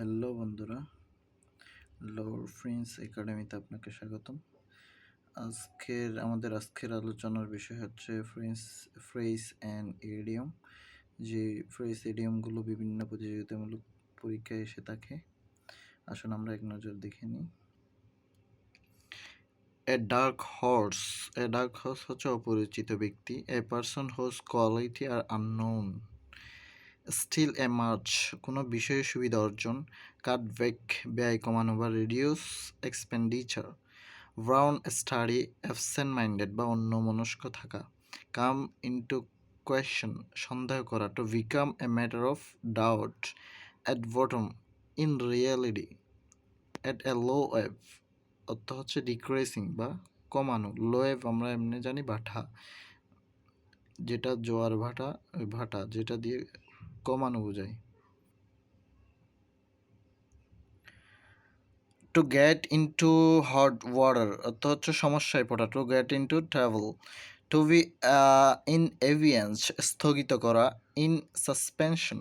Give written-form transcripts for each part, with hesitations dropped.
Hello বন্ধুরা, লোর friends একাডেমিতে আপনাকে স্বাগতম। আজকের আলোচনার বিষয় হচ্ছে ফ্রেজ অ্যান্ড ইডিয়ম। যে ফ্রেজ ইডিয়মগুলো বিভিন্ন প্রতিযোগিতামূলক পরীক্ষায় এসে থাকে। আসুন আমরা এক নজর দেখে নিই। এ ডার্ক হর্স হচ্ছে অপরিচিত ব্যক্তি। A person whose quality are unknown. Steal a march কোনো বিষয়ে সুবিধা অর্জন। কাট ব্যাক ব্যয় কমানো বা reduce expenditure. Brown study absent minded বা অন্যমনস্ক থাকা। কাম ইনটু কোয়েশ্চন সন্দেহ করা। To become a matter of doubt. At bottom in reality. At a low wave অর্থ হচ্ছে ডিক্রেসিং বা কমানো। লো ওয়েভ আমরা এমনি জানি ভাটা, যেটা জোয়ার ভাটা, ওই ভাটা যেটা দিয়ে কমানো বোঝায়। To get into hot water অর্থ হচ্ছে সমস্যায় পড়া। To get into trouble. To be in abeyance স্থগিত করা। In suspension.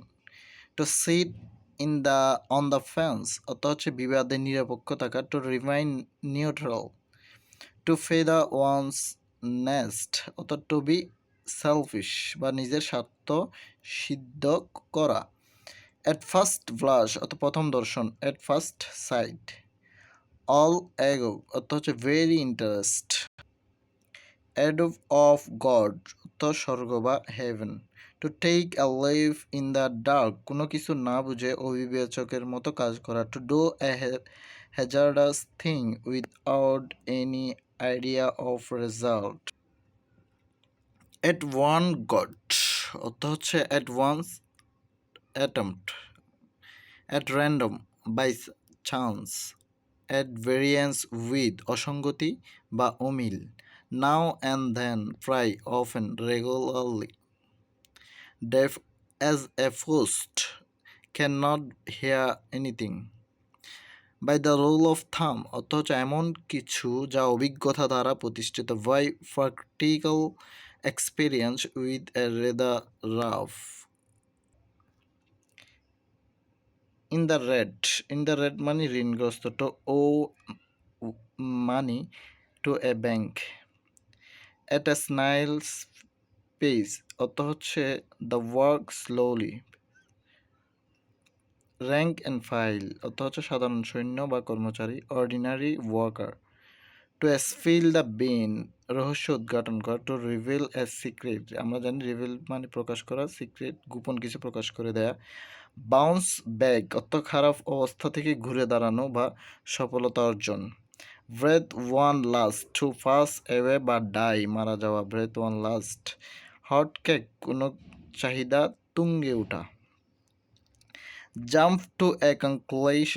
To sit in the on the fence অর্থ হচ্ছে বিবাদে নিরপেক্ষ থাকা। To remain neutral. To feather one's nest অর্থাৎ টু বি সেলফিশ বা নিজের স্বার্থ সিদ্ধ করা। এট ফার্স্ট ব্লাশ অর্থাৎ প্রথম দর্শন। At first sight. All agog অর্থ হচ্ছে very interest. Abode of God অর্থ স্বর্গ বা heaven. To take a leap in the dark কোনো কিছু না বুঝে অবিবেচকের মতো কাজ করা। To do a hazardous thing without any idea of result. At one go অর্থ হচ্ছে at once attempt. At random by chance. At variance with অসঙ্গতি বা অমিল। নাও অ্যান্ড দেন প্রায় often regularly. Deaf as a post can not hear anything. By the rule of thumb অর্থ হচ্ছে এমন কিছু যা অভিজ্ঞতা দ্বারা প্রতিষ্ঠিত। By practical experience with a rather rough. In the red মানে ঋণগ্রস্ত। To owe money to a bank. At a snail's pace অর্থ হচ্ছে the work slowly. Rank and file অর্থ হচ্ছে সাধারণ সৈন্য বা কর্মচারী। Ordinary worker. To spill the bean রহস্য উদ্ঘাটন করা। টু রিভিল এ সিক্রেট আমরা জানি রিভিল মানে প্রকাশ করা, সিক্রেট গোপন কিছু প্রকাশ করে দেয়া। বাউন্স ব্যাক অর্থ খারাপ অবস্থা থেকে ঘুরে দাঁড়ানো বা সফলতা অর্জন। Breathe one last to pass away বা ডাই মারা যাওয়া। Breathe one last. Hot cake কোনো চাহিদা তুঙ্গে ওঠা। Jump to A conclusion